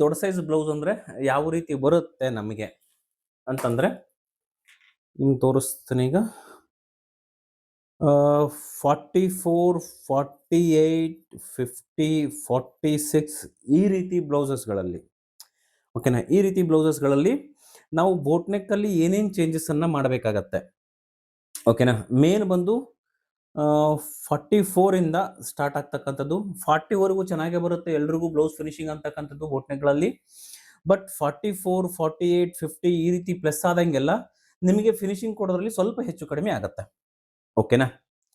ದೊಡ್ಡ size blouse ಅಂದರೆ ಯಾವ ರೀತಿ ಬರುತ್ತೆ ನಮಗೆ ಅಂತಂದರೆ ನಿಮ್ಗೆ ತೋರಿಸ್ತೀನಿ ಈಗ. 44, 48, 50, 46 ಈ ರೀತಿ ಬ್ಲೌಸಸ್ಗಳಲ್ಲಿ, ಓಕೆನಾ, ಈ ರೀತಿ ಬ್ಲೌಸಸ್ಗಳಲ್ಲಿ ನಾವು ಬೋಟ್ ನೆಕ್ಕಲ್ಲಿ ಏನೇನು ಚೇಂಜಸನ್ನು ಮಾಡಬೇಕಾಗತ್ತೆ, ಓಕೆನಾ. ಮೇನ್ ಬಂದು 44ಇಂದ ಸ್ಟಾರ್ಟ್ ಆಗ್ತಕ್ಕಂಥದ್ದು, 40ವರೆಗೂ ಚೆನ್ನಾಗೇ ಬರುತ್ತೆ ಎಲ್ರಿಗೂ ಬ್ಲೌಸ್ ಫಿನಿಶಿಂಗ್ ಅಂತಕ್ಕಂಥದ್ದು ಬೋಟ್ ನೆಕ್ಗಳಲ್ಲಿ. ಬಟ್ 44, 48, 50 ಈ ರೀತಿ ಪ್ಲಸ್ ಆದಂಗೆಲ್ಲ ನಿಮಗೆ ಫಿನಿಶಿಂಗ್ ಕೊಡೋದ್ರಲ್ಲಿ ಸ್ವಲ್ಪ ಹೆಚ್ಚು ಕಡಿಮೆ ಆಗುತ್ತೆ, ಓಕೆನಾ.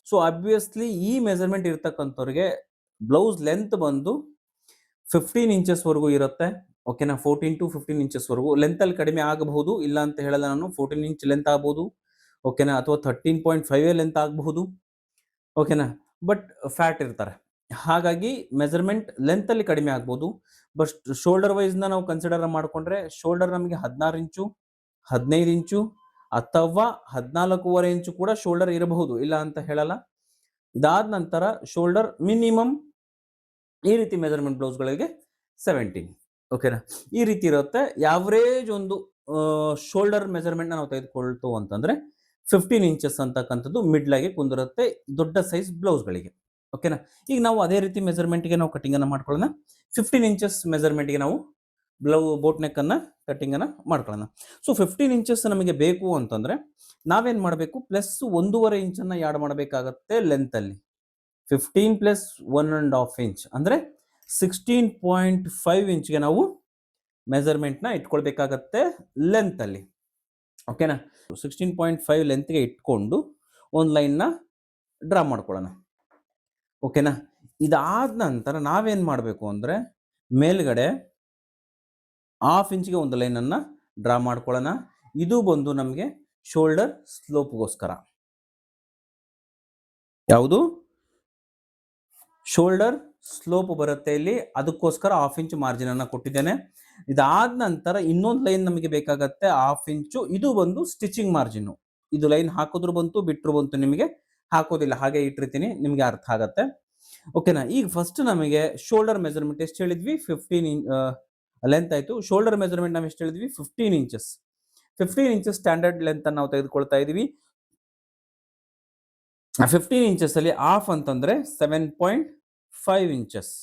ಸೊ ಅಬ್ವಿಯಸ್ಲಿ ಈ ಮೆಜರ್ಮೆಂಟ್ ಇರ್ತಕ್ಕಂಥವ್ರಿಗೆ ಬ್ಲೌಸ್ ಲೆಂತ್ ಬಂದು 15 ಇಂಚಸ್ವರೆಗೂ ಇರುತ್ತೆ, ಓಕೆನಾ. 14 to 15 ಇಂಚಸ್ವರೆಗೂ ಲೆಂತಲ್ಲಿ ಕಡಿಮೆ ಆಗಬಹುದು, ಇಲ್ಲ ಅಂತ ಹೇಳಲ್ಲ ನಾನು. 14 ಇಂಚ್ ಲೆಂತ್ ಆಗ್ಬೋದು, ಓಕೆನಾ, ಅಥವಾ 13.5 ಲೆಂತ್ ಆಗಬಹುದು, ಓಕೆನಾ. ಬಟ್ ಫ್ಯಾಟ್ ಇರ್ತಾರೆ, ಹಾಗಾಗಿ ಮೆಜರ್ಮೆಂಟ್ ಲೆಂತಲ್ಲಿ ಕಡಿಮೆ ಆಗ್ಬೋದು. ಬಟ್ ಶೋಲ್ಡರ್ ವೈಸ್ನ ನಾವು ಕನ್ಸಿಡರ್ ಮಾಡಿಕೊಂಡ್ರೆ ಶೋಲ್ಡರ್ ನಮಗೆ 16 ಇಂಚು, 15 ಇಂಚು ಅಥವಾ 14.5 ಇಂಚು ಕೂಡ ಶೋಲ್ಡರ್ ಇರಬಹುದು, ಇಲ್ಲ ಅಂತ ಹೇಳಲ್ಲ. ಇದಾದ ನಂತರ ಶೋಲ್ಡರ್ ಮಿನಿಮಮ್ ಈ ರೀತಿ ಮೆಜರ್ಮೆಂಟ್ ಬ್ಲೌಸ್ಗಳಿಗೆ 17, ಓಕೆನಾ, ಈ ರೀತಿ ಇರುತ್ತೆ. ಯಾವ್ರೇಜ್ ಒಂದು ಶೋಲ್ಡರ್ ಮೆಜರ್ಮೆಂಟ್ನ ನಾವು ತೆಗೆದುಕೊಳ್ತು ಅಂತಂದ್ರೆ 15 ಇಂಚಸ್ ಅಂತಕ್ಕಂಥದ್ದು ಮಿಡ್ಲಾಗಿ ಕುಂದಿರುತ್ತೆ ದೊಡ್ಡ ಸೈಜ್ ಬ್ಲೌಸ್ಗಳಿಗೆ, ಓಕೆನಾ. ಈಗ ನಾವು ಅದೇ ರೀತಿ ಮೆಜರ್ಮೆಂಟ್ಗೆ ನಾವು ಕಟಿಂಗನ್ನು ಮಾಡ್ಕೊಳ್ಳೋಣ. 15 ಇಂಚಸ್ ಮೆಜರ್ಮೆಂಟ್ಗೆ ನಾವು ಬೋಟ್ ನೆಕ್ಕನ್ನು ಕಟಿಂಗನ್ನು ಮಾಡ್ಕೊಳ್ಳೋಣ. ಸೊ 15 ಇಂಚಸ್ ನಮಗೆ ಬೇಕು ಅಂತಂದರೆ ನಾವೇನು ಮಾಡಬೇಕು, ಪ್ಲಸ್ 1.5 ಇಂಚನ್ನು ಆ್ಯಡ್ ಮಾಡಬೇಕಾಗತ್ತೆ ಲೆಂತಲ್ಲಿ. 15 ಪ್ಲಸ್ 1.5 ಇಂಚ್ ಅಂದರೆ 16.5 ಇಂಚ್ಗೆ ನಾವು ಮೆಜರ್ಮೆಂಟ್ನ ಇಟ್ಕೊಳ್ಬೇಕಾಗತ್ತೆ ಲೆಂತಲ್ಲಿ, ಓಕೆನಾ. 16.5 ಲೆಂತ್ಗೆ ಇಟ್ಕೊಂಡು ಒಂದು ಲೈನ್ನ ಡ್ರಾ ಮಾಡ್ಕೊಳ್ಳೋಣ, ಓಕೆನಾ. ಇದಾದ ನಂತರ ನಾವೇನು ಮಾಡಬೇಕು ಅಂದರೆ ಮೇಲ್ಗಡೆ 1/2 ಇಂಚ್ಗೆ ಒಂದು ಲೈನನ್ನು ಡ್ರಾ ಮಾಡ್ಕೊಳ್ಳೋಣ. ಇದು ಬಂದು ನಮಗೆ ಶೋಲ್ಡರ್ ಸ್ಲೋಪ್ಗೋಸ್ಕರ. ಯಾವುದು ಶೋಲ್ಡರ್ ಸ್ಲೋಪ್ ಬರುತ್ತೆ ಇಲ್ಲಿ, ಅದಕ್ಕೋಸ್ಕರ 1/2 ಇಂಚ್ ಮಾರ್ಜಿನ್ ಅನ್ನು ಕೊಟ್ಟಿದ್ದೇನೆ. ಇದಾದ ನಂತರ ಇನ್ನೊಂದು ಲೈನ್ ನಮಗೆ ಬೇಕಾಗತ್ತೆ 1/2 ಇಂಚು, ಇದು ಬಂದು ಸ್ಟಿಚಿಂಗ್ ಮಾರ್ಜಿನ್. ಇದು ಲೈನ್ ಹಾಕಿದ್ರು ಬಂತು, ಬಿಟ್ಟರು ಬಂತು, ನಿಮಗೆ ಹಾಕೋದಿಲ್ಲ, ಹಾಗೆ ಇಟ್ಟಿರ್ತೀನಿ, ನಿಮಗೆ ಅರ್ಥ ಆಗತ್ತೆ, ಓಕೆನಾ. ಈಗ ಫಸ್ಟ್ ನಮಗೆ ಶೋಲ್ಡರ್ ಮೆಜರ್ಮೆಂಟ್ ಎಷ್ಟು ಹೇಳಿದ್ವಿ, 15 ಲೆಂತ್ ಆಯಿತು. ಶೋಲ್ಡರ್ ಮೆಜರ್ಮೆಂಟ್ ನಾವು ಎಷ್ಟು ಹೇಳಿದ್ವಿ, 15 ಇಂಚಸ್. 15 ಇಂಚಸ್ ಸ್ಟ್ಯಾಂಡರ್ಡ್ ಲೆಂತ್ ನಾವು ತೆಗೆದುಕೊಳ್ತಾ ಇದೀವಿ. 15 ಇಂಚಸ್ ಅಲ್ಲಿ 1/2 ಅಂತಂದ್ರೆ 7.5 ಇಂಚಸ್,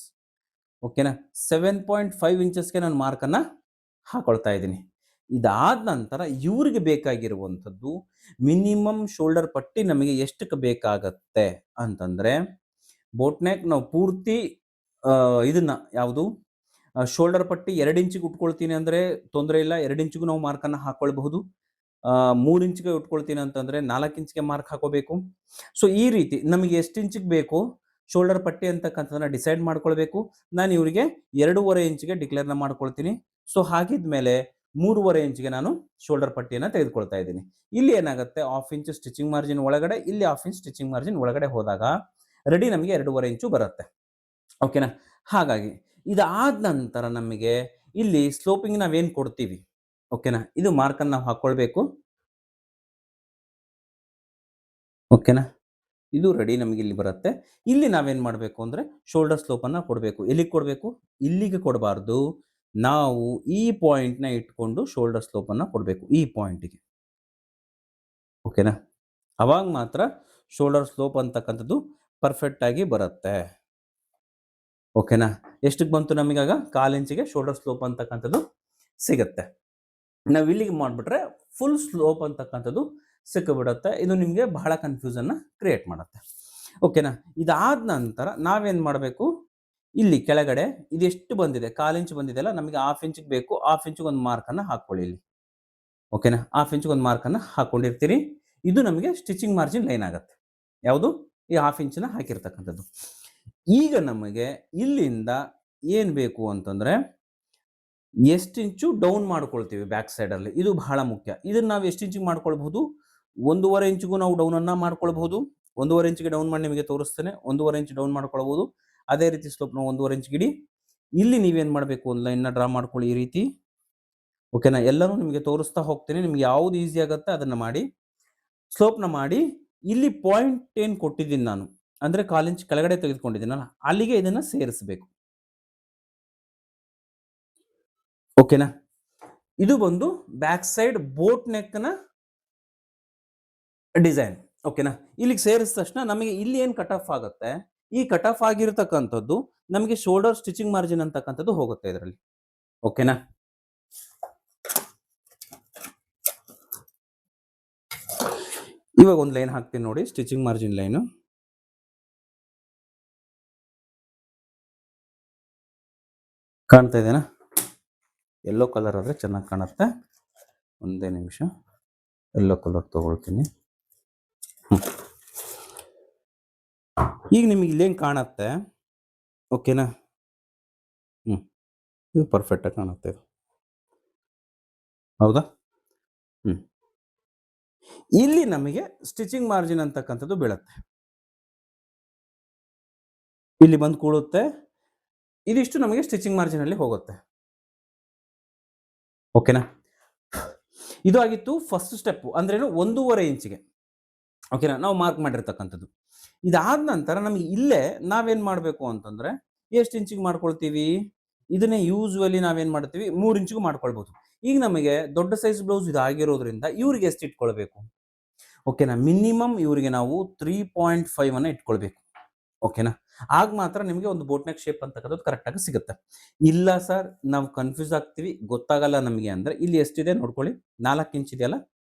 ಓಕೆನಾ. 7.5 ಇಂಚಸ್ಗೆ ನಾನು ಮಾರ್ಕನ್ನು ಹಾಕೊಳ್ತಾ ಇದ್ದೀನಿ. ಇದಾದ ನಂತರ ಇವ್ರಿಗೆ ಬೇಕಾಗಿರುವಂಥದ್ದು ಮಿನಿಮಮ್ ಶೋಲ್ಡರ್ ಪಟ್ಟಿ ನಮಗೆ ಎಷ್ಟಕ್ಕೆ ಬೇಕಾಗತ್ತೆ ಅಂತಂದರೆ, ಬೋಟ್ ನೆಕ್ ನಾವು ಪೂರ್ತಿ ಇದನ್ನ ಯಾವುದು ಶೋಲ್ಡರ್ ಪಟ್ಟಿ 2 ಇಂಚಿಗೆ ಉಟ್ಕೊಳ್ತೀನಿ ಅಂದರೆ ತೊಂದರೆ ಇಲ್ಲ, 2 ಇಂಚಿಗೂ ನಾವು ಮಾರ್ಕನ್ನು ಹಾಕೊಳ್ಬಹುದು. 3 ಇಂಚಿಗೆ ಉಟ್ಕೊಳ್ತೀನಿ ಅಂತಂದರೆ 4 ಇಂಚಿಗೆ ಮಾರ್ಕ್ ಹಾಕೋಬೇಕು. ಸೊ ಈ ರೀತಿ ನಮಗೆ ಎಷ್ಟು ಇಂಚಿಗೆ ಬೇಕು ಶೋಲ್ಡರ್ ಪಟ್ಟಿ ಅಂತಕ್ಕಂಥದ್ದನ್ನ ಡಿಸೈಡ್ ಮಾಡ್ಕೊಳ್ಬೇಕು. ನಾನು ಇವರಿಗೆ 2.5 ಇಂಚಿಗೆ ಡಿಕ್ಲೇರ್ನ ಮಾಡ್ಕೊಳ್ತೀನಿ. ಸೊ ಹಾಗಿದ್ಮೇಲೆ 3.5 ಇಂಚಿಗೆ ನಾನು ಶೋಲ್ಡರ್ ಪಟ್ಟಿಯನ್ನು ತೆಗೆದುಕೊಳ್ತಾ ಇದ್ದೀನಿ. ಇಲ್ಲಿ ಏನಾಗುತ್ತೆ, 1/2 ಇಂಚ್ ಸ್ಟಿಚಿಂಗ್ ಮಾರ್ಜಿನ್ ಒಳಗಡೆ, ಇಲ್ಲಿ 1/2 ಇಂಚ್ ಸ್ಟಿಚಿಂಗ್ ಮಾರ್ಜಿನ್ ಒಳಗಡೆ ಹೋದಾಗ ರೆಡಿ ನಮಗೆ 2.5 ಇಂಚು ಬರುತ್ತೆ, ಓಕೆನಾ. ಹಾಗಾಗಿ ಇದಾದ ನಂತರ ನಮಗೆ ಇಲ್ಲಿ ಸ್ಲೋಪಿಂಗ್ ನಾವೇನು ಕೊಡ್ತೀವಿ, ಓಕೆನಾ, ಇದು ಮಾರ್ಕನ್ನು ನಾವು ಹಾಕ್ಕೊಳ್ಬೇಕು, ಓಕೆನಾ. ಇದು ರೆಡಿ ನಮಗೆ ಇಲ್ಲಿ ಬರುತ್ತೆ. ಇಲ್ಲಿ ನಾವೇನು ಮಾಡಬೇಕು ಅಂದರೆ ಶೋಲ್ಡರ್ ಸ್ಲೋಪನ್ನು ಕೊಡಬೇಕು. ಎಲ್ಲಿಗೆ ಕೊಡಬೇಕು, ಇಲ್ಲಿಗೆ ಕೊಡಬಾರ್ದು, ನಾವು ಈ ಪಾಯಿಂಟ್ನ ಇಟ್ಕೊಂಡು ಶೋಲ್ಡರ್ ಸ್ಲೋಪನ್ನು ಕೊಡಬೇಕು, ಈ ಪಾಯಿಂಟಿಗೆ, ಓಕೆನಾ. ಅವಾಗ ಮಾತ್ರ ಶೋಲ್ಡರ್ ಸ್ಲೋಪ್ ಅಂತಕ್ಕಂಥದ್ದು ಪರ್ಫೆಕ್ಟ್ ಆಗಿ ಬರುತ್ತೆ, ಓಕೆನಾ. ಎಷ್ಟಕ್ಕೆ ಬಂತು ನಮಗಾಗ, 1/4 ಇಂಚಿಗೆ ಶೋಲ್ಡರ್ ಸ್ಲೋಪ್ ಅಂತಕ್ಕಂಥದ್ದು ಸಿಗುತ್ತೆ. ನಾವು ಇಲ್ಲಿಗೆ ಮಾಡಿಬಿಟ್ರೆ ಫುಲ್ ಸ್ಲೋಪ್ ಅಂತಕ್ಕಂಥದ್ದು ಸಿಕ್ಕಿಬಿಡುತ್ತೆ. ಇದು ನಿಮಗೆ ಬಹಳ ಕನ್ಫ್ಯೂಸನ್ನ ಕ್ರಿಯೇಟ್ ಮಾಡುತ್ತೆ, ಓಕೆನಾ. ಇದಾದ ನಂತರ ನಾವೇನು ಮಾಡಬೇಕು, ಇಲ್ಲಿ ಕೆಳಗಡೆ ಇದೆಷ್ಟು ಬಂದಿದೆ, 1/4 ಇಂಚ್ ಬಂದಿದೆ ಅಲ್ಲ, ನಮಗೆ 1/2 ಇಂಚಿಗೆ ಬೇಕು, 1/2 ಇಂಚಿಗೆ ಒಂದು ಮಾರ್ಕನ್ನು ಹಾಕ್ಕೊಳ್ಳಿ ಇಲ್ಲಿ, ಓಕೆನಾ. 1/2 ಇಂಚಿಗೆ ಒಂದು ಮಾರ್ಕನ್ನು ಹಾಕ್ಕೊಂಡಿರ್ತೀರಿ. ಇದು ನಮಗೆ ಸ್ಟಿಚಿಂಗ್ ಮಾರ್ಜಿನ್ ಲೈನ್ ಆಗುತ್ತೆ, ಯಾವುದು ಈ 1/2 ಇಂಚನ್ನ ಹಾಕಿರ್ತಕ್ಕಂಥದ್ದು. ಈಗ ನಮಗೆ ಇಲ್ಲಿಂದ ಏನು ಬೇಕು ಅಂತಂದರೆ ಎಷ್ಟು ಇಂಚು ಡೌನ್ ಮಾಡ್ಕೊಳ್ತೀವಿ ಬ್ಯಾಕ್ ಸೈಡಲ್ಲಿ, ಇದು ಬಹಳ ಮುಖ್ಯ. ಇದನ್ನು ನಾವು ಎಷ್ಟು ಇಂಚಿಗೆ ಮಾಡ್ಕೊಳ್ಬಹುದು, 1.5 ಇಂಚಿಗೂ ನಾವು ಡೌನನ್ನು ಮಾಡ್ಕೊಳ್ಬಹುದು. 1.5 ಇಂಚಿಗೆ ಡೌನ್ ಮಾಡಿ ನಿಮಗೆ ತೋರಿಸ್ತೇನೆ. 1.5 ಇಂಚ್ ಡೌನ್ ಮಾಡ್ಕೊಳ್ಬಹುದು. ಅದೇ ರೀತಿ ಸ್ಲೋಪ್ ನಾವು 1.5 ಇಂಚಿಗೆ ಇಡಿ. ಇಲ್ಲಿ ನೀವೇನು ಮಾಡಬೇಕು, ಒಂದು ಲೈನ್ನ ಡ್ರಾ ಮಾಡ್ಕೊಳ್ಳಿ ಈ ರೀತಿ, ಓಕೆನಾ. ಎಲ್ಲರೂ ನಿಮಗೆ ತೋರಿಸ್ತಾ ಹೋಗ್ತೀನಿ, ನಿಮ್ಗೆ ಯಾವುದು ಈಸಿ ಆಗುತ್ತೆ ಅದನ್ನು ಮಾಡಿ. ಸ್ಲೋಪ್ನ ಮಾಡಿ ಇಲ್ಲಿ ಪಾಯಿಂಟ್ ಏನು ಕೊಟ್ಟಿದ್ದೀನಿ ನಾನು, ಅಂದರೆ 1/4 ಇಂಚ್ ಕೆಳಗಡೆ ತೆಗೆದುಕೊಂಡಿದ್ದೀನಲ್ಲ, ಅಲ್ಲಿಗೆ ಇದನ್ನು ಸೇರಿಸಬೇಕು, ಓಕೆನಾ. ಇದು ಬಂದು ಬ್ಯಾಕ್ ಸೈಡ್ ಬೋಟ್ ನೆಕ್ನ ಡಿಸೈನ್. ಓಕೆನಾ. ಇಲ್ಲಿಗೆ ಸೇರಿಸಿದ ತಕ್ಷಣ ನಮಗೆ ಇಲ್ಲಿ ಏನು ಕಟ್ ಆಫ್ ಆಗುತ್ತೆ, ಈ ಕಟ್ ಆಫ್ ಆಗಿರತಕ್ಕಂಥದ್ದು ನಮಗೆ ಶೋಲ್ಡರ್ ಸ್ಟಿಚಿಂಗ್ ಮಾರ್ಜಿನ್ ಅಂತಕ್ಕಂಥದ್ದು ಹೋಗುತ್ತೆ ಇದರಲ್ಲಿ. ಓಕೆನಾ. ಇವಾಗ ಒಂದು ಲೈನ್ ಹಾಕ್ತೀನಿ ನೋಡಿ, ಸ್ಟಿಚಿಂಗ್ ಮಾರ್ಜಿನ್ ಲೈನು. ಕಾಣ್ತಾ ಇದೆನಾ? ಯೆಲ್ಲೋ ಕಲರ್ ಆದರೆ ಚೆನ್ನಾಗಿ ಕಾಣುತ್ತೆ. ಒಂದೇ ನಿಮಿಷ, ಯೆಲ್ಲೋ ಕಲರ್ ತಗೊಳ್ತೀನಿ. ಈಗ ನಿಮಗೆ ಇಲ್ಲೇನು ಕಾಣುತ್ತೆ, ಓಕೆನಾ. ಇದು ಪರ್ಫೆಕ್ಟಾಗಿ ಕಾಣುತ್ತೆ ಇದು, ಹೌದಾ? ಇಲ್ಲಿ ನಮಗೆ ಸ್ಟಿಚಿಂಗ್ ಮಾರ್ಜಿನ್ ಅಂತಕ್ಕಂಥದ್ದು ಬೀಳುತ್ತೆ, ಇಲ್ಲಿ ಬಂದು ಕೂಡುತ್ತೆ. ಇದಿಷ್ಟು ನಮಗೆ ಸ್ಟಿಚಿಂಗ್ ಮಾರ್ಜಿನ್ ಅಲ್ಲಿ ಹೋಗುತ್ತೆ. ಓಕೆನಾ. ಇದು ಆಗಿತ್ತು ಫಸ್ಟ್ ಸ್ಟೆಪ್, ಅಂದ್ರೇನು 1.5 ಇಂಚಿಗೆ. ಓಕೆನಾ, ನಾವು ಮಾರ್ಕ್ ಮಾಡಿರ್ತಕ್ಕಂಥದ್ದು. ಇದಾದ ನಂತರ ನಮಗೆ ಇಲ್ಲೇ ನಾವೇನ್ ಮಾಡಬೇಕು ಅಂತಂದ್ರೆ, ಎಷ್ಟು ಇಂಚಿಗೆ ಮಾಡ್ಕೊಳ್ತೀವಿ, ಇದನ್ನೇ ಯೂಸುವಲಿ ನಾವೇನ್ ಮಾಡ್ತೀವಿ 3 ಇಂಚಿಗೂ ಮಾಡ್ಕೊಳ್ಬಹುದು. ಈಗ ನಮಗೆ ದೊಡ್ಡ ಸೈಜ್ ಬ್ಲೌಸ್ ಇದಾಗಿರೋದ್ರಿಂದ ಇವ್ರಿಗೆ ಎಷ್ಟು ಇಟ್ಕೊಳ್ಬೇಕು, ಓಕೆನಾ, ಮಿನಿಮಮ್ ಇವರಿಗೆ ನಾವು 3.5 ಅನ್ನ ಇಟ್ಕೊಳ್ಬೇಕು. ಓಕೆನಾ, ಆಗ ಮಾತ್ರ ನಿಮಗೆ ಒಂದು ಬೋಟ್ ನೆಕ್ ಶೇಪ್ ಅಂತಕ್ಕಂಥದ್ದು ಕರೆಕ್ಟ್ ಆಗಿ ಸಿಗುತ್ತೆ. ಇಲ್ಲ ಸರ್ ನಾವು ಕನ್ಫ್ಯೂಸ್ ಆಗ್ತೀವಿ, ಗೊತ್ತಾಗಲ್ಲ ನಮಗೆ ಅಂದ್ರೆ, ಇಲ್ಲಿ ಎಷ್ಟಿದೆ ನೋಡ್ಕೊಳ್ಳಿ, 4 ಇಂಚ್ ಇದೆಯಲ್ಲ,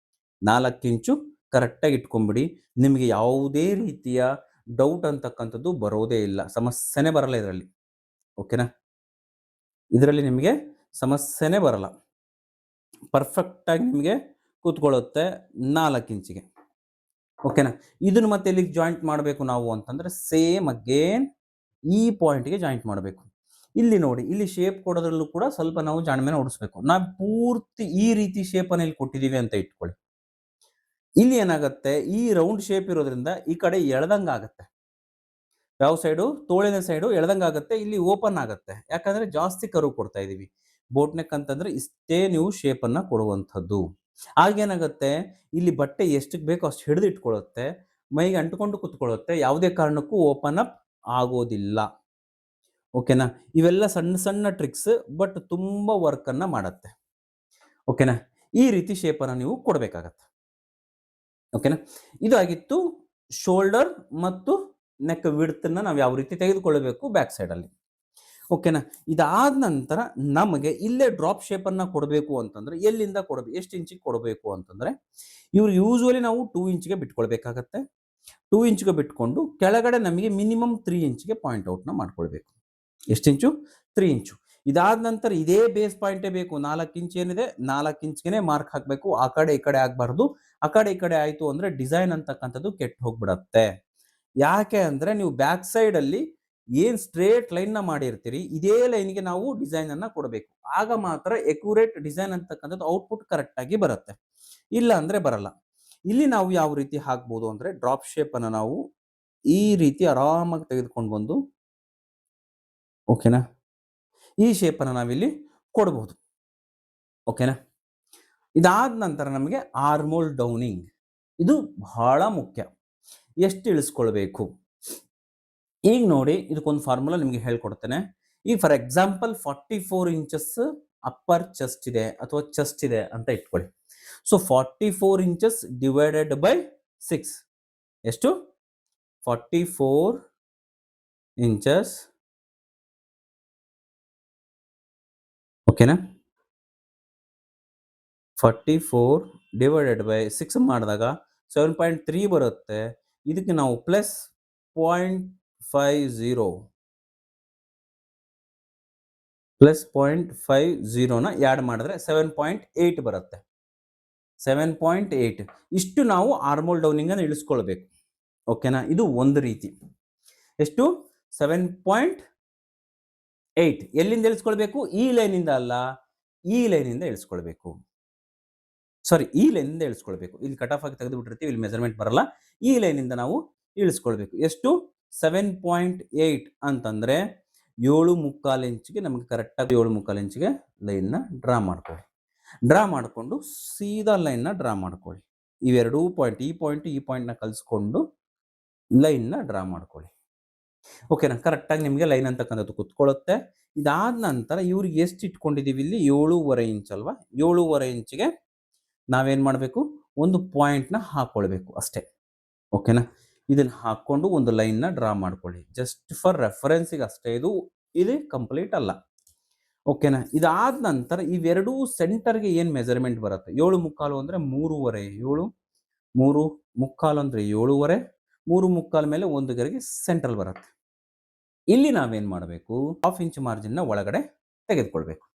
4 ಇಂಚು ಕರೆಕ್ಟಾಗಿ ಇಟ್ಕೊಂಡ್ಬಿಡಿ. ನಿಮಗೆ ಯಾವುದೇ ರೀತಿಯ ಡೌಟ್ ಅಂತಕ್ಕಂಥದ್ದು ಬರೋದೇ ಇಲ್ಲ, ಸಮಸ್ಯೆನೇ ಬರಲ್ಲ ಇದರಲ್ಲಿ. ಓಕೆನಾ, ಇದರಲ್ಲಿ ನಿಮಗೆ ಸಮಸ್ಯೆನೇ ಬರಲ್ಲ, ಪರ್ಫೆಕ್ಟ್ ಆಗಿ ನಿಮಗೆ ಕೂತ್ಕೊಳ್ಳುತ್ತೆ 4 ಇಂಚಿಗೆ. ಓಕೆನಾ. ಇದನ್ನು ಮತ್ತೆ ಎಲ್ಲಿಗೆ ಜಾಯಿಂಟ್ ಮಾಡಬೇಕು ನಾವು ಅಂತಂದ್ರೆ, ಸೇಮ್ ಅಗೇನ್ ಈ ಪಾಯಿಂಟ್ಗೆ ಜಾಯಿಂಟ್ ಮಾಡಬೇಕು. ಇಲ್ಲಿ ನೋಡಿ, ಇಲ್ಲಿ ಶೇಪ್ ಕೊಡೋದ್ರಲ್ಲೂ ಕೂಡ ಸ್ವಲ್ಪ ನಾವು ಜಾಣ್ಮೆನ ಓಡಿಸ್ಬೇಕು. ನಾವು ಪೂರ್ತಿ ಈ ರೀತಿ ಶೇಪ್ ಅನ್ನು ಇಲ್ಲಿ ಕೊಟ್ಟಿದೀವಿ ಅಂತ ಇಟ್ಕೊಳ್ಳಿ, ಇಲ್ಲಿ ಏನಾಗುತ್ತೆ, ಈ ರೌಂಡ್ ಶೇಪ್ ಇರೋದ್ರಿಂದ ಈ ಕಡೆ ಎಳ್ದಂಗ ಆಗುತ್ತೆ. ಯಾವ ಸೈಡು, ತೋಳಿನ ಸೈಡು ಎಳ್ದಂಗ ಆಗುತ್ತೆ, ಇಲ್ಲಿ ಓಪನ್ ಆಗುತ್ತೆ. ಯಾಕಂದ್ರೆ ಜಾಸ್ತಿ ಕರು ಕೊಡ್ತಾ ಇದೀವಿ. ಬೋಟ್ ನೆಕ್ ಅಂತಂದ್ರೆ ಇಷ್ಟೇ ನೀವು ಶೇಪ್ ಅನ್ನ ಕೊಡುವಂಥದ್ದು. ಆಗೇನಾಗುತ್ತೆ, ಇಲ್ಲಿ ಬಟ್ಟೆ ಎಷ್ಟಕ್ಕೆ ಬೇಕೋ ಅಷ್ಟು ಹಿಡಿದು ಇಟ್ಕೊಳ್ಳುತ್ತೆ, ಮೈಗೆ ಅಂಟ್ಕೊಂಡು ಕುತ್ಕೊಳ್ಳುತ್ತೆ, ಯಾವುದೇ ಕಾರಣಕ್ಕೂ ಓಪನ್ ಅಪ್ ಆಗೋದಿಲ್ಲ. ಓಕೆನಾ. ಇವೆಲ್ಲ ಸಣ್ಣ ಸಣ್ಣ ಟ್ರಿಕ್ಸ್, ಬಟ್ ತುಂಬಾ ವರ್ಕ್ ಅನ್ನ ಮಾಡುತ್ತೆ. ಓಕೆನಾ. ಈ ರೀತಿ ಶೇಪ್ ಅನ್ನ ನೀವು ಕೊಡಬೇಕಾಗತ್ತೆ. ಓಕೆನಾ. ಇದಾಗಿತ್ತು ಶೋಲ್ಡರ್ ಮತ್ತು ನೆಕ್ ವಿಡ್ತ್ ಅನ್ನ ನಾವು ಯಾವ ರೀತಿ ತೆಗೆದುಕೊಳ್ಳಬೇಕು ಬ್ಯಾಕ್ ಸೈಡ್ ಅಲ್ಲಿ. ಓಕೆನಾ. ಇದಾದ ನಂತರ ನಮಗೆ ಇಲ್ಲೇ ಡ್ರಾಪ್ ಶೇಪ್ ಅನ್ನ ಕೊಡಬೇಕು ಅಂತಂದ್ರೆ, ಎಲ್ಲಿಂದ ಕೊಡಬೇಕು, ಎಷ್ಟು ಇಂಚಿಗೆ ಕೊಡಬೇಕು ಅಂತಂದ್ರೆ, ಇವ್ರು ಯೂಸುವಲಿ ನಾವು 2 ಇಂಚಿಗೆ ಬಿಟ್ಕೊಳ್ಬೇಕಾಗತ್ತೆ. 2 ಇಂಚಿಗೆ ಬಿಟ್ಕೊಂಡು ಕೆಳಗಡೆ ನಮಗೆ ಮಿನಿಮಮ್ 3 ಇಂಚಿಗೆ ಪಾಯಿಂಟ್ ಔಟ್ ನ ಮಾಡ್ಕೊಳ್ಬೇಕು. ಎಷ್ಟು ಇಂಚು, 3 ಇಂಚು. ಇದಾದ ನಂತರ ಇದೇ ಬೇಸ್ ಪಾಯಿಂಟೇ ಬೇಕು, 4 ಇಂಚ್ ಏನಿದೆ 4 ಇಂಚ್ಗೆನೆ ಮಾರ್ಕ್ ಹಾಕಬೇಕು. ಆ ಕಡೆ ಈ ಕಡೆ ಆಗಬಾರ್ದು. ಆ ಕಡೆ ಈ ಕಡೆ ಆಯ್ತು ಅಂದ್ರೆ ಡಿಸೈನ್ ಅಂತಕ್ಕಂಥದ್ದು ಕೆಟ್ಟು ಹೋಗ್ಬಿಡತ್ತೆ. ಯಾಕೆ ಅಂದ್ರೆ, ನೀವು ಬ್ಯಾಕ್ ಸೈಡ್ ಅಲ್ಲಿ ಏನ್ ಸ್ಟ್ರೇಟ್ ಲೈನ್ ನ ಮಾಡಿರ್ತೀರಿ, ಇದೇ ಲೈನ್ಗೆ ನಾವು ಡಿಸೈನ್ ಅನ್ನ ಕೊಡಬೇಕು. ಆಗ ಮಾತ್ರ ಎಕ್ಯುರೇಟ್ ಡಿಸೈನ್ ಅಂತಕ್ಕಂಥದ್ದು ಔಟ್ಪುಟ್ ಕರೆಕ್ಟ್ ಆಗಿ ಬರುತ್ತೆ, ಇಲ್ಲ ಅಂದ್ರೆ ಬರಲ್ಲ. ಇಲ್ಲಿ ನಾವು ಯಾವ ರೀತಿ ಹಾಕ್ಬೋದು ಅಂದ್ರೆ, ಡ್ರಾಪ್ ಶೇಪ್ ಅನ್ನ ನಾವು ಈ ರೀತಿ ಆರಾಮಾಗಿ ತೆಗೆದುಕೊಂಡು ಬಂದು, ಓಕೆನಾ, ಈ ಶೇಪ್ ಅನ್ನ ನಾವಿಲ್ಲಿ ಕೊಡಬಹುದು. ಓಕೆನಾ. ಇದಾದ ನಂತರ ನಮಗೆ ಆರ್ಮೋಲ್ ಡೌನಿಂಗ್, ಇದು ಬಹಳ ಮುಖ್ಯ. ಎಷ್ಟು ಇಳಿಸ್ಕೊಳ್ಬೇಕು, ಈಗ ನೋಡಿ, ಇದಕ್ಕೊಂದು ಫಾರ್ಮುಲಾ ನಿಮಗೆ ಹೇಳ್ಕೊಡ್ತೇನೆ. ಈಗ for example 44 inches upper chest ಇದೆ ಅಥವಾ ಚೆಸ್ಟ್ ಇದೆ ಅಂತ ಇಟ್ಕೊಳ್ಳಿ. ಸೊ 44 ಇಂಚಸ್ ಡಿವೈಡೆಡ್ ಬೈ 6 ಎಷ್ಟು, 44 ಇಂಚಸ್. ಓಕೆನಾ. 44 ಡಿವೈಡೆಡ್ ಬೈ 6 ಮಾಡಿದಾಗ 7.3 ಬರುತ್ತೆ. ಇದಕ್ಕೆ ನಾವು ಪ್ಲಸ್ 0.50 ಪ್ಲಸ್ 0.50 ನ ಆ್ಯಡ್ ಮಾಡಿದ್ರೆ 7.8 ಬರುತ್ತೆ. 7.8 ಇಷ್ಟು ನಾವು ಆರ್ಮೋಲ್ ಡೌನಿಂಗ್ ಅನ್ನು ಇಳಿಸ್ಕೊಳ್ಬೇಕು. ಓಕೆನಾ. ಇದು ಒಂದು ರೀತಿ. ಎಷ್ಟು, 7.8 ಎಲ್ಲಿಂದ ಇಳಿಸ್ಕೊಳ್ಬೇಕು, ಈ ಲೈನಿಂದ ಅಲ್ಲ, ಈ ಲೈನಿಂದ ಇಳಿಸ್ಕೊಳ್ಬೇಕು. ಸಾರಿ, ಈ ಲೈನಿಂದ ಇಳಿಸ್ಕೊಳ್ಬೇಕು. ಇಲ್ಲಿ ಕಟ್ ಆಫ್ ಆಗಿ ತೆಗೆದು ಬಿಟ್ಟಿರ್ತೀವಿ, ಇಲ್ಲಿ ಮೆಜರ್ಮೆಂಟ್ ಬರಲ್ಲ. ಈ ಲೈನಿಂದ ನಾವು ಇಳಿಸ್ಕೊಳ್ಬೇಕು. ಎಷ್ಟು, 7.8 ಅಂತಂದ್ರೆ 7.75 ಇಂಚಿಗೆ ನಮಗೆ ಕರೆಕ್ಟಾಗಿ 7.75 ಇಂಚಿಗೆ ಲೈನ್ನ ಡ್ರಾ ಮಾಡ್ಕೊಳ್ಳಿ. ಡ್ರಾ ಮಾಡಿಕೊಂಡು ಸೀದಾ ಲೈನ್ನ ಡ್ರಾ ಮಾಡ್ಕೊಳ್ಳಿ. ಇವೆರಡೂ ಪಾಯಿಂಟ್, ಈ ಪಾಯಿಂಟ್ ನ ಕಲಿಸ್ಕೊಂಡು ಲೈನ್ನ ಡ್ರಾ ಮಾಡ್ಕೊಳ್ಳಿ. ಓಕೆನಾ? ಕರೆಕ್ಟಾಗಿ ನಿಮಗೆ ಲೈನ್ ಅಂತಕ್ಕಂಥದ್ದು ಕುತ್ಕೊಳ್ಳುತ್ತೆ. ಇದಾದ ನಂತರ ಇವ್ರಿಗೆ ಎಷ್ಟು ಇಟ್ಕೊಂಡಿದ್ದೀವಿ ಇಲ್ಲಿ 7.5 ಇಂಚ್ ಅಲ್ವಾ? 7.5 ಇಂಚಿಗೆ ನಾವೇನು ಮಾಡಬೇಕು? ಒಂದು ಪಾಯಿಂಟ್‌ನ ಹಾಕ್ಕೊಳ್ಬೇಕು ಅಷ್ಟೇ. ಓಕೆನಾ? ಇದನ್ನ ಹಾಕ್ಕೊಂಡು ಒಂದು ಲೈನ್‌ನ ಡ್ರಾ ಮಾಡ್ಕೊಳ್ಳಿ. ಜಸ್ಟ್ ಫಾರ್ ರೆಫರೆನ್ಸ್‌ಗೆ ಅಷ್ಟೇ ಇದು. ಇದು ಕಂಪ್ಲೀಟ್ ಅಲ್ಲ. ಓಕೆನಾ? ಇದಾದ ನಂತರ ಇವೆರಡೂ ಸೆಂಟರ್‌ಗೆ ಏನು ಮೆಜರ್‌ಮೆಂಟ್ ಬರುತ್ತೆ? 7.75 ಅಂದ್ರೆ 3.5 7 3.75 ಅಂದ್ರೆ 7.5 3.75 ಮೇಲೆ 1 ಗೆರೆಗೆ ಸೆಂಟ್ರಲ್ ಬರುತ್ತೆ. ಇಲ್ಲಿ ನಾವೇನು ಮಾಡಬೇಕು? ಹಾಫ್ ಇಂಚ್ ಮಾರ್ಜಿನ್‌ನ ಒಳಗಡೆ ತೆಗೆದುಕೊಳ್ಬೇಕು.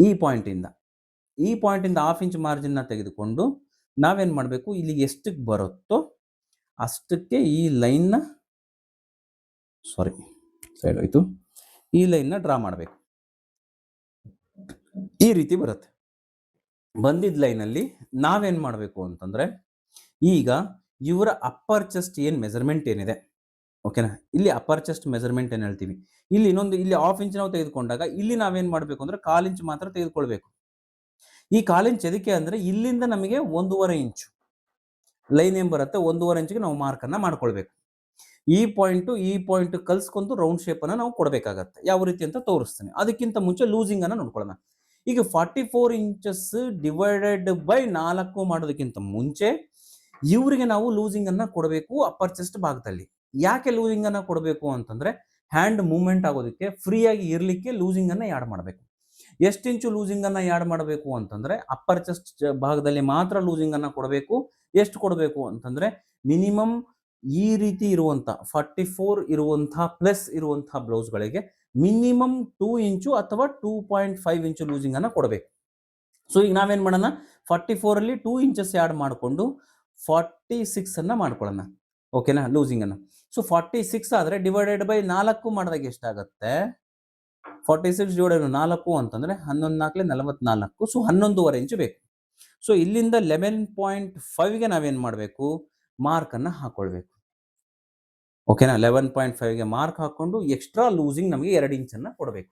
ಈ ಪಾಯಿಂಟಿಂದ. ಈ ಪಾಯಿಂಟಿಂದ ಹಾಫ್ ಇಂಚ್ ಮಾರ್ಜಿನ್‌ನ ತೆಗೆದುಕೊಂಡು ನಾವೇನು ಮಾಡಬೇಕು? ಇಲ್ಲಿ ಎಷ್ಟಕ್ಕೆ ಬರುತ್ತೋ ಅಷ್ಟಕ್ಕೆ ಈ ಲೈನ್‌ನ ಸೈಡ್ ಹೋಯ್ತು. ಈ ಲೈನ್‌ನ ಡ್ರಾ ಮಾಡಬೇಕು. ಈ ರೀತಿ ಬರುತ್ತೆ. ಬಂದಿದ್ದ ಲೈನಲ್ಲಿ ನಾವೇನು ಮಾಡಬೇಕು ಅಂತಂದ್ರೆ, ಈಗ ಇವರ ಅಪ್ಪರ್ ಚೆಸ್ಟ್ ಏನು ಮೆಜರ್ಮೆಂಟ್ ಏನಿದೆ, ಓಕೆನಾ? ಇಲ್ಲಿ ಅಪ್ಪರ್ ಚೆಸ್ಟ್ ಮೆಜರ್ಮೆಂಟ್ ಏನು ಹೇಳ್ತೀವಿ. ಇಲ್ಲಿ ಇಲ್ಲಿ ಹಾಫ್ ಇಂಚ್ ನಾವು ತೆಗೆದುಕೊಂಡಾಗ ಇಲ್ಲಿ ನಾವೇನು ಮಾಡಬೇಕು ಅಂದ್ರೆ 1/4 ಇಂಚ್ ಮಾತ್ರ ತೆಗೆದುಕೊಳ್ಬೇಕು. ಈ 1/4 ಇಂಚ್ ಎದಕ್ಕೆ ಅಂದ್ರೆ ಇಲ್ಲಿಂದ ನಮಗೆ 1.5 ಇಂಚು ಲೈನ್ ಏನು ಬರುತ್ತೆ 1.5 ಇಂಚ್‌ಗೆ ನಾವು ಮಾರ್ಕನ್ನು ಮಾಡ್ಕೊಳ್ಬೇಕು. ಈ ಪಾಯಿಂಟ್ ಕಲ್ಸ್ಕೊಂಡು ರೌಂಡ್ ಶೇಪನ್ನು ನಾವು ಕೊಡಬೇಕಾಗತ್ತೆ. ಯಾವ ರೀತಿ ಅಂತ ತೋರಿಸ್ತೀನಿ. ಅದಕ್ಕಿಂತ ಮುಂಚೆ ಲೂಸಿಂಗನ್ನು ನೋಡ್ಕೊಳ್ಳೋಣ. ಈಗ 44 ಇಂಚಸ್ ಡಿವೈಡೆಡ್ ಬೈ 4 ಮಾಡೋದಕ್ಕಿಂತ ಮುಂಚೆ ಇವರಿಗೆ ನಾವು ಲೂಸಿಂಗನ್ನು ಕೊಡಬೇಕು ಅಪ್ಪರ್ ಚೆಸ್ಟ್ ಭಾಗದಲ್ಲಿ. ಯಾಕೆ ಲೂಸಿಂಗನ್ನು ಕೊಡಬೇಕು ಅಂತಂದ್ರೆ ಹ್ಯಾಂಡ್ ಮೂವ್ಮೆಂಟ್ ಆಗೋದಕ್ಕೆ ಫ್ರೀಯಾಗಿ ಇರಲಿಕ್ಕೆ ಲೂಸಿಂಗನ್ನು ಆ್ಯಡ್ ಮಾಡಬೇಕು. ಎಷ್ಟು ಇಂಚು ಲೂಸಿಂಗನ್ನು ಆ್ಯಡ್ ಮಾಡಬೇಕು ಅಂತಂದ್ರೆ ಅಪ್ಪರ್ ಚೆಸ್ಟ್ ಭಾಗದಲ್ಲಿ ಮಾತ್ರ ಲೂಸಿಂಗನ್ನು ಕೊಡಬೇಕು. ಎಷ್ಟು ಕೊಡಬೇಕು ಅಂತಂದ್ರೆ ಮಿನಿಮಮ್ ಈ ರೀತಿ ಇರುವಂಥ 44 ಇರುವಂಥ ಪ್ಲಸ್ ಇರುವಂಥ ಬ್ಲೌಸ್ಗಳಿಗೆ ಮಿನಿಮಮ್ 2 ಇಂಚು ಅಥವಾ 2.5 ಇಂಚು ಲೂಸಿಂಗನ್ನು ಕೊಡಬೇಕು. ಸೊ ಈಗ ನಾವೇನು ಮಾಡೋಣ? 44 ಅಲ್ಲಿ 2 ಇಂಚಸ್ ಆ್ಯಡ್ ಮಾಡಿಕೊಂಡು 46 ಅನ್ನು ಮಾಡ್ಕೊಳ್ಳೋಣ. ಓಕೆನಾ? ಲೂಸಿಂಗನ್ನು. ಸೊ 46 ಆದರೆ ಡಿವೈಡೆಡ್ ಬೈ 4 ಮಾಡಿದಾಗ ಎಷ್ಟಾಗುತ್ತೆ? 46 ಡಿವೈಡೆಡ್ ಬೈ 4 ಅಂತಂದ್ರೆ 11 4 44. ಸೊ 11.5 ಇಂಚು ಬೇಕು. ಸೊ ಇಲ್ಲಿಂದ 11.5ಗೆ ನಾವೇನು ಮಾಡಬೇಕು? ಮಾರ್ಕನ್ನು ಹಾಕೊಳ್ಬೇಕು. ಓಕೆನಾ? 11.5ಗೆ ಮಾರ್ಕ್ ಹಾಕೊಂಡು ಎಕ್ಸ್ಟ್ರಾ ಲೂಸಿಂಗ್ ನಮಗೆ 2 ಇಂಚನ್ನು ಕೊಡಬೇಕು.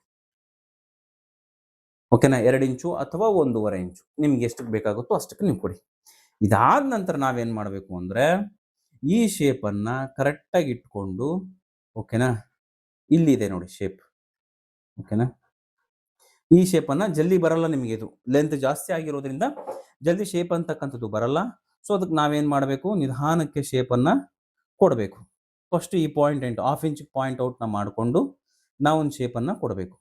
ಓಕೆನಾ? 2 ಇಂಚು ಅಥವಾ 1.5 ಇಂಚು ನಿಮ್ಗೆ ಎಷ್ಟಕ್ಕೆ ಬೇಕಾಗುತ್ತೋ ಅಷ್ಟಕ್ಕೆ ನೀವು ಕೊಡಿ. ಇದಾದ ನಂತರ ನಾವೇನು ಮಾಡಬೇಕು ಅಂದರೆ ಈ ಶೇಪನ್ನು ಕರೆಕ್ಟಾಗಿ ಇಟ್ಕೊಂಡು, ಓಕೆನಾ? ಇಲ್ಲಿದೆ ನೋಡಿ ಶೇಪ್. ಓಕೆನಾ? ಈ ಶೇಪನ್ನು ಜಲ್ದಿ ಬರಲ್ಲ ನಿಮಗೆ. ಇದು ಲೆಂತ್ ಜಾಸ್ತಿ ಆಗಿರೋದ್ರಿಂದ ಜಲ್ದಿ ಶೇಪ್ ಅಂತಕ್ಕಂಥದ್ದು ಬರಲ್ಲ. ಸೊ ಅದಕ್ಕೆ ನಾವೇನು ಮಾಡಬೇಕು? ನಿಧಾನಕ್ಕೆ ಶೇಪನ್ನು ಕೊಡಬೇಕು. ಫಸ್ಟ್ ಈ ಪಾಯಿಂಟ್ ಹಾಫ್ ಇಂಚ್ ಪಾಯಿಂಟ್ ಔಟ್ನ ಮಾಡಿಕೊಂಡು ನಾವೊಂದು ಶೇಪನ್ನು ಕೊಡಬೇಕು.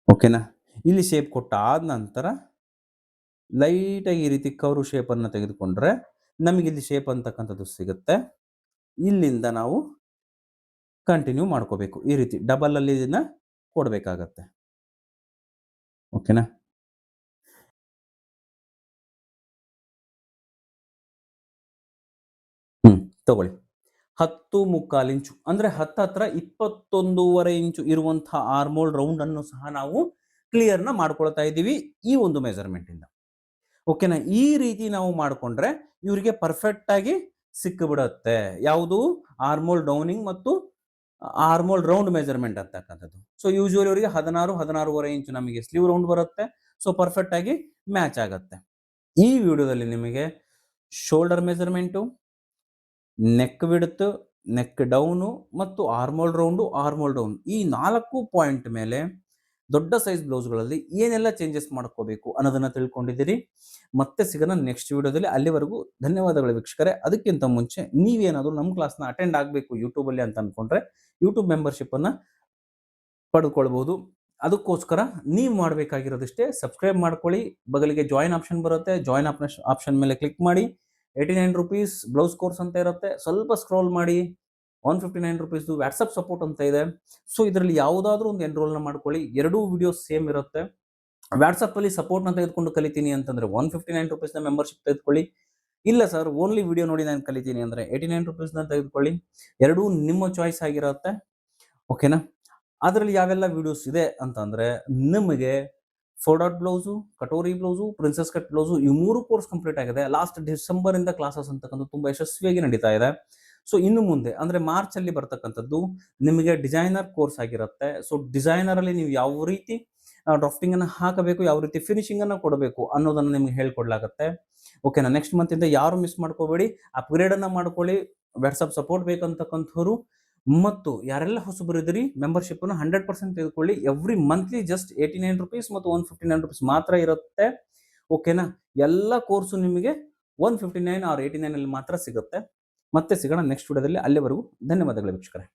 ಓಕೆನಾ? ಇಲ್ಲಿ ಶೇಪ್ ಕೊಟ್ಟಾದ ನಂತರ ಲೈಟಾಗಿ ಈ ರೀತಿ ಕರ್ವ್ ಶೇಪನ್ನು ತೆಗೆದುಕೊಂಡ್ರೆ ನಮಗೆ ಇಲ್ಲಿ ಶೇಪ್ ಅಂತಕ್ಕಂಥದ್ದು ಸಿಗುತ್ತೆ. ಇಲ್ಲಿಂದ ನಾವು ಕಂಟಿನ್ಯೂ ಮಾಡ್ಕೋಬೇಕು. ಈ ರೀತಿ ಡಬಲ್ ಅಲ್ಲಿ ಇದನ್ನ ಕೊಡಬೇಕಾಗತ್ತೆ. ಓಕೆನಾ? ತಗೊಳ್ಳಿ. 10.75 ಇಂಚು ಅಂದ್ರೆ ಹತ್ರ 21.5 ಇಂಚು ಇರುವಂತಹ ಆರ್ಮೋಲ್ ರೌಂಡ್ ಅನ್ನು ಸಹ ನಾವು ಕ್ಲಿಯರ್ನ ಮಾಡ್ಕೊಳ್ತಾ ಇದ್ದೀವಿ ಈ ಒಂದು ಮೆಜರ್ಮೆಂಟ್ ಇಂದ. ಓಕೆನಾ? ಈ ರೀತಿ ನಾವು ಮಾಡಿಕೊಂಡ್ರೆ ಇವರಿಗೆ ಪರ್ಫೆಕ್ಟ್ ಆಗಿ ಸಿಕ್ಕಿಬಿಡುತ್ತೆ. ಯಾವುದು? ಆರ್ಮೋಲ್ ಡೌನಿಂಗ್ ಮತ್ತು ಆರ್ಮೋಲ್ ರೌಂಡ್ ಮೆಜರ್ಮೆಂಟ್ ಅಂತಕ್ಕಂಥದ್ದು. ಸೊ ಯೂಶುವಲಿ ಅವರಿಗೆ 16.5 ಇಂಚು ನಮಗೆ ಸ್ಲೀವ್ ರೌಂಡ್ ಬರುತ್ತೆ. ಸೊ ಪರ್ಫೆಕ್ಟ್ ಆಗಿ ಮ್ಯಾಚ್ ಆಗುತ್ತೆ. ಈ ವಿಡಿಯೋದಲ್ಲಿ ನಿಮಗೆ shoulder measurement, neck width, neck down ಮತ್ತು ಆರ್ಮೋಲ್ ಡೌನ್ ಈ 4 ಪಾಯಿಂಟ್ ಮೇಲೆ ದೊಡ್ಡ ಸೈಜ್ ಬ್ಲೌಸ್ಗಳಲ್ಲಿ ಏನೆಲ್ಲ ಚೇಂಜಸ್ ಮಾಡ್ಕೋಬೇಕು ಅನ್ನೋದನ್ನ ತಿಳ್ಕೊಂಡಿದ್ದೀರಿ. ಮತ್ತೆ ಸಿಗೋಣ ನೆಕ್ಸ್ಟ್ ವಿಡಿಯೋದಲ್ಲಿ. ಅಲ್ಲಿವರೆಗೂ ಧನ್ಯವಾದಗಳು ವೀಕ್ಷಕರೇ. ಅದಕ್ಕಿಂತ ಮುಂಚೆ ನೀವೇನಾದರೂ ನಮ್ಮ ಕ್ಲಾಸ್ನ ಅಟೆಂಡ್ ಆಗಬೇಕು ಯೂಟ್ಯೂಬಲ್ಲಿ ಅಂತ ಅಂದ್ಕೊಂಡ್ರೆ ಯೂಟ್ಯೂಬ್ ಮೆಂಬರ್ಶಿಪ್ಪನ್ನು ಪಡೆದುಕೊಳ್ಬಹುದು. ಅದಕ್ಕೋಸ್ಕರ ನೀವು ಮಾಡಬೇಕಾಗಿರೋದಿಷ್ಟೇ, ಸಬ್ಸ್ಕ್ರೈಬ್ ಮಾಡ್ಕೊಳ್ಳಿ. ಬಗಲಿಗೆ ಜಾಯಿನ್ ಆಪ್ಷನ್ ಬರುತ್ತೆ. ಜಾಯಿನ್ ಆಪ್ಷನ್ ಮೇಲೆ ಕ್ಲಿಕ್ ಮಾಡಿ. 89 ರುಪೀಸ್ ಬ್ಲೌಸ್ ಕೋರ್ಸ್ ಅಂತ ಇರುತ್ತೆ. ಸ್ವಲ್ಪ ಸ್ಕ್ರೋಲ್ ಮಾಡಿ 159 ರುಪೀಸ್ದು ವಾಟ್ಸಪ್ ಸಪೋರ್ಟ್ ಅಂತ ಇದೆ. ಸೊ ಇದರಲ್ಲಿ ಯಾವುದಾದ್ರೂ ಒಂದು ಎನ್ರೋಲ್ನ ಮಾಡ್ಕೊಳ್ಳಿ. ಎರಡೂ ವಿಡಿಯೋಸ್ ಸೇಮ್ ಇರುತ್ತೆ. ವಾಟ್ಸಪ್ಪಲ್ಲಿ ಸಪೋರ್ಟ್ನ ತೆಗೆದುಕೊಂಡು ಕಲಿತೀನಿ ಅಂತಂದರೆ 159 ರುಪೀಸ್ನ ಮೆಂಬರ್ಶಿಪ್ ತೆಗೆದುಕೊಳ್ಳಿ. ಇಲ್ಲ ಸರ್ ಓನ್ಲಿ ವಿಡಿಯೋ ನೋಡಿ ನಾನು ಕಲಿತೀನಿ ಅಂದರೆ 89 ರುಪೀಸ್ನ ತೆಗೆದುಕೊಳ್ಳಿ. ಎರಡೂ ನಿಮ್ಮ ಚಾಯ್ಸ್ ಆಗಿರುತ್ತೆ. ಓಕೆನಾ? ಅದರಲ್ಲಿ ಯಾವೆಲ್ಲ ವಿಡಿಯೋಸ್ ಇದೆ ಅಂತಂದರೆ ನಿಮಗೆ 4 dot blouse, katori blouse, princess cut blouse ಈ 3 ಕೋರ್ಸ್ ಕಂಪ್ಲೀಟ್ ಆಗಿದೆ. ಲಾಸ್ಟ್ ಡಿಸೆಂಬರಿಂದ ಕ್ಲಾಸಸ್ ಅಂತಕ್ಕಂಥ ತುಂಬ ಯಶಸ್ವಿಯಾಗಿ ನಡೀತಾ ಇದೆ. ಸೊ ಇನ್ನು ಮುಂದೆ ಅಂದರೆ ಮಾರ್ಚಲ್ಲಿ ಬರ್ತಕ್ಕಂಥದ್ದು ನಿಮಗೆ ಡಿಸೈನರ್ ಕೋರ್ಸ್ ಆಗಿರುತ್ತೆ. ಸೊ ಡಿಸೈನರಲ್ಲಿ ನೀವು ಯಾವ ರೀತಿ ಡ್ರಾಫ್ಟಿಂಗನ್ನು ಹಾಕಬೇಕು, ಯಾವ ರೀತಿ ಫಿನಿಶಿಂಗನ್ನು ಕೊಡಬೇಕು ಅನ್ನೋದನ್ನು ನಿಮ್ಗೆ ಹೇಳ್ಕೊಡ್ಲಾಗುತ್ತೆ. ಓಕೆನಾ. ನೆಕ್ಸ್ಟ್ ಮಂತಿಂದ ಯಾರು ಮಿಸ್ ಮಾಡ್ಕೋಬೇಡಿ, ಅಪ್ಗ್ರೇಡನ್ನು ಮಾಡ್ಕೊಳ್ಳಿ. ವಾಟ್ಸಪ್ ಸಪೋರ್ಟ್ ಬೇಕಂತಕ್ಕಂಥವ್ರು ಮತ್ತು ಯಾರೆಲ್ಲ ಹೊಸಬರಿದ್ದೀರಿ ಮೆಂಬರ್ಶಿಪ್ಪನ್ನು 100% ತೆಗೆದುಕೊಳ್ಳಿ. ಎವ್ರಿ ಮಂತ್ಲಿ ಜಸ್ಟ್ ₹89 ಮತ್ತು ₹159 ಮಾತ್ರ ಇರುತ್ತೆ. ಓಕೆನಾ. ಎಲ್ಲ ಕೋರ್ಸು ನಿಮಗೆ 159 ಆರ್ 89 ಅಲ್ಲಿ ಮಾತ್ರ ಸಿಗುತ್ತೆ. ಮತ್ತೆ ಸಿಗೋಣ ನೆಕ್ಸ್ಟ್ ವಿಡಿಯೋದಲ್ಲಿ. ಅಲ್ಲಿವರೆಗೂ ಧನ್ಯವಾದಗಳು ವೀಕ್ಷಕರೇ.